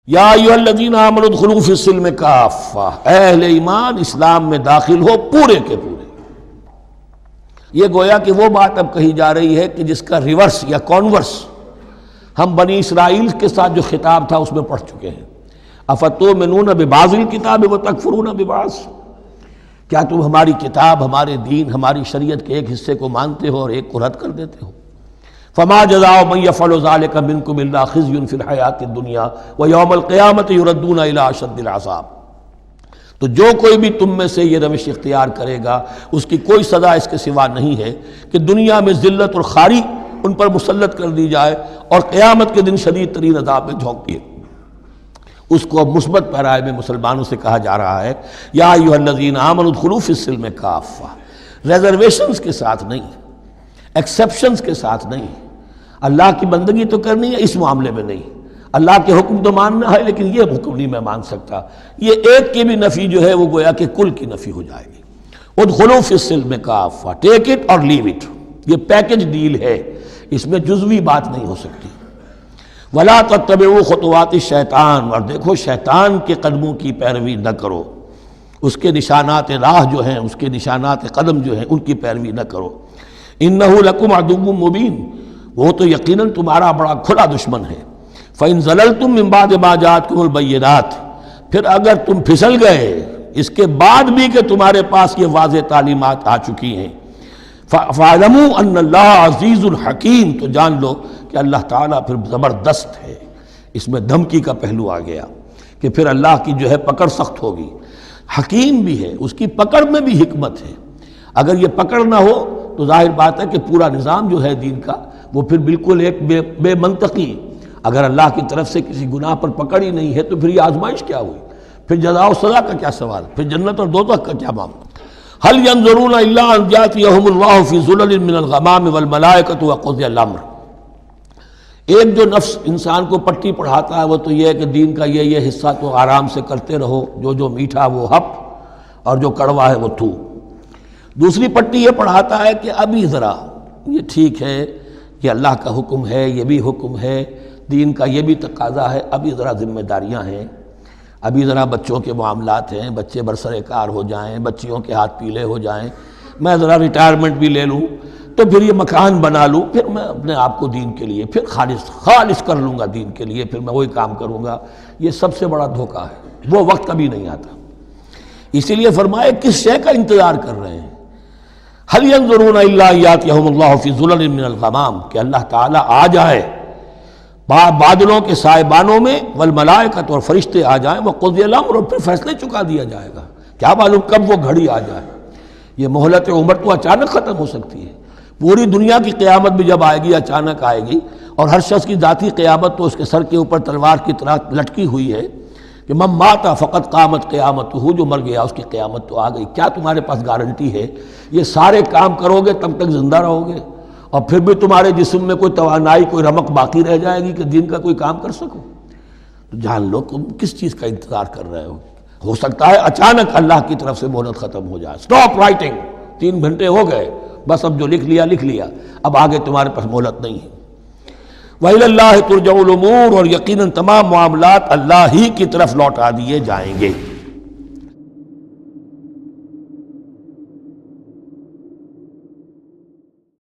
یا ایھا الذین آمنوا ادخلوا فی السلم کافہ، اے اہل ایمان اسلام میں داخل ہو پورے کے پورے۔ یہ گویا کہ وہ بات اب کہی جا رہی ہے کہ جس کا ریورس یا کانورس ہم بنی اسرائیل کے ساتھ جو خطاب تھا اس میں پڑھ چکے ہیں۔ افتؤمنون ببعض الکتاب وتکفرون ببعض، کیا تم ہماری کتاب، ہمارے دین، ہماری شریعت کے ایک حصے کو مانتے ہو اور ایک کو رد کر دیتے ہو؟ فما جزاء من يفعل ذلك منكم الا خزي في الحیاۃ الدنیا ویوم القیامۃ يردون الى اشد العذاب۔ تو جو کوئی بھی تم میں سے یہ روش اختیار کرے گا اس کی کوئی سزا اس کے سوا نہیں ہے کہ دنیا میں ذلت اور خواری ان پر مسلط کر دی جائے اور قیامت کے دن شدید ترین عذاب میں جھونک دیے۔ اس کو اب مثبت پیرائے میں مسلمانوں سے کہا جا رہا ہے یا ایھا الذین آمنوا ادخلوا فی السلم کافہ، ریزرویشنز کے ساتھ نہیں، ایکسیپشنز کے ساتھ نہیں۔ اللہ کی بندگی تو کرنی ہے، اس معاملے میں نہیں۔ اللہ کے حکم تو ماننا ہے لیکن یہ حکم نہیں میں مان سکتا، یہ ایک کی بھی نفی جو ہے وہ گویا کہ کل کی نفی ہو جائے گی۔ ادخلوا فی السلم کافہ، ٹیک اٹ اور لیو اٹ، یہ پیکج ڈیل ہے، اس میں جزوی بات نہیں ہو سکتی۔ ولا تتبعوا خطوات الشیطان، اور دیکھو شیطان کے قدموں کی پیروی نہ کرو، اس کے نشانات راہ جو ہیں، اس کے نشانات قدم جو ہیں ان کی پیروی نہ کرو۔ انہ لکم عدو مبین، وہ تو یقیناً تمہارا بڑا کھلا دشمن ہے۔ فإن زللتم من بعد ما جاءتكم البینات، پھر اگر تم پھسل گئے اس کے بعد بھی کہ تمہارے پاس یہ واضح تعلیمات آ چکی ہیں، فاعلموا ان اللہ عزیز الحکیم، تو جان لو کہ اللہ تعالیٰ پھر زبردست ہے۔ اس میں دھمکی کا پہلو آ گیا کہ پھر اللہ کی جو ہے پکڑ سخت ہوگی، حکیم بھی ہے، اس کی پکڑ میں بھی حکمت ہے۔ اگر یہ پکڑ نہ ہو تو ظاہر بات ہے کہ پورا نظام جو ہے دین کا وہ پھر بالکل ایک بے منطقی، اگر اللہ کی طرف سے کسی گناہ پر پکڑ ہی نہیں ہے تو پھر یہ آزمائش کیا ہوئی، پھر جزا و سزا کا کیا سوال، پھر جنت اور دوزخ کا کیا معاملہ۔ هل ينظرون الا ان ياتيهم الله في ظلل من الغمام والملائكة وقضي الامر۔ ایک جو نفس انسان کو پٹی پڑھاتا ہے وہ تو یہ ہے کہ دین کا یہ حصہ تو آرام سے کرتے رہو، جو میٹھا وہ ہپ اور جو کڑوا ہے وہ تھو۔ دوسری پٹی یہ پڑھاتا ہے کہ ابھی ذرا یہ ٹھیک ہے کہ اللہ کا حکم ہے، یہ بھی حکم ہے، دین کا یہ بھی تقاضا ہے، ابھی ذرا ذمہ داریاں ہیں، ابھی ذرا بچوں کے معاملات ہیں، بچے برسر کار ہو جائیں، بچیوں کے ہاتھ پیلے ہو جائیں، میں ذرا ریٹائرمنٹ بھی لے لوں تو پھر یہ مکان بنا لوں، پھر میں اپنے آپ کو دین کے لیے پھر خالص کر لوں گا، دین کے لیے پھر میں وہی کام کروں گا۔ یہ سب سے بڑا دھوکہ ہے، وہ وقت کبھی نہیں آتا۔ اسی لیے فرمائے کس شے کا انتظار کر رہے ہیں؟ هل ينظرون الا ان ياتيهم الله في ظلل من الغمام، کہ اللہ تعالیٰ آ جائے بادلوں کے سائبانوں میں، والملائکۃ اور فرشتے آ جائیں، وقضی الامر اور پھر فیصلے چکا دیا جائے گا۔ کیا معلوم کب وہ گھڑی آ جائے، یہ مہلت عمر تو اچانک ختم ہو سکتی ہے۔ پوری دنیا کی قیامت بھی جب آئے گی اچانک آئے گی، اور ہر شخص کی ذاتی قیامت تو اس کے سر کے اوپر تلوار کی طرح لٹکی ہوئی ہے کہ من مات فقط قامت قیامتہ، جو مر گیا اس کی قیامت تو آ گئی۔ کیا تمہارے پاس گارنٹی ہے یہ سارے کام کرو گے تب تک زندہ رہو گے اور پھر بھی تمہارے جسم میں کوئی توانائی، کوئی رمق باقی رہ جائے گی کہ دین کا کوئی کام کر سکو؟ تو جان لو تم کس چیز کا انتظار کر رہے ہو سکتا ہے اچانک اللہ کی طرف سے مہلت ختم ہو جائے، سٹاپ رائٹنگ، 3 گھنٹے ہو گئے، بس اب جو لکھ لیا، اب آگے تمہارے پاس مہلت نہیں ہے۔ وَإِلَى اللَّهِ تُرْجَعُ الْأُمُورُ، اور یقیناً تمام معاملات اللہ ہی کی طرف لوٹا دیے جائیں گے۔